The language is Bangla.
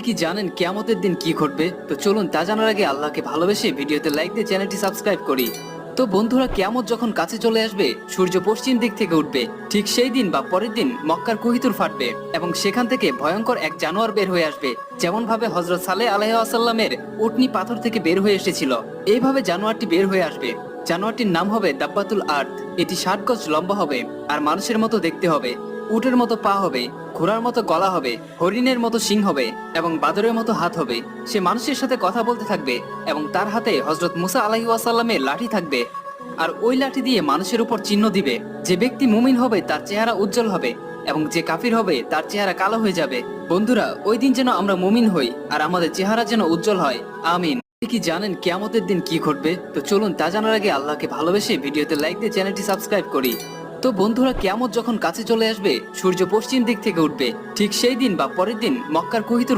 কি জানেন কিয়ামতের দিন কি ঘটবে? তো চলুন তা জানার আগে আল্লাহকে ভালোবেসে ভিডিওতে লাইক দিয়ে চ্যানেলটি সাবস্ক্রাইব করি। তো বন্ধুরা, কিয়ামত যখন কাছে চলে আসবে, সূর্য পশ্চিম দিক থেকে উঠবে। ঠিক সেই দিন বা পরের দিন মক্কার কোহিতুর ফাটবে এবং সেখান থেকে ভয়ঙ্কর এক জানোয়ার বের হয়ে আসবে, যেমন ভাবে হযরত সালেহ আলাইহিস সালামের উটনি পাথর থেকে বের হয়ে এসেছিল। এইভাবে জানোয়ারটি বের হয়ে আসবে। জানোয়ারটির নাম হবে দাব্বাতুল আর্দ। এটি 60 গজ লম্বা হবে আর মানুষের মতো দেখতে হবে। উটের মতো পা হবে, ঘোড়ার মতো গলা হবে, হরিণের মতো শিং হবে এবং বাদরের মতো হাত হবে। সে মানুষের সাথে কথা বলতে থাকবে এবং তার হাতে হযরত মুসা আলাইহিস সালামের লাঠি থাকবে। আর ওই লাঠি দিয়ে মানুষের উপর চিহ্ন দিবে। যে ব্যক্তি মুমিন হবে তার চেহারা উজ্জ্বল হবে এবং যে কাফির হবে তার চেহারা কালো হয়ে যাবে। বন্ধুরা, ওই দিন যেন আমরা মুমিন হই আর আমাদের চেহারা যেন উজ্জ্বল হয়, আমিন। আপনি কি জানেন কিয়ামতের দিন কি ঘটবে? তো চলুন তা জানার আগে আল্লাহকে ভালোবেসে ভিডিওতে লাইক দিয়ে চ্যানেলটি সাবস্ক্রাইব করি। তো বন্ধুরা, কিয়ামত যখন কাছে চলে আসবে, সূর্য পশ্চিম দিক থেকে উঠবে। ঠিক সেই দিন বা পরের দিন মক্কার কোহিতুর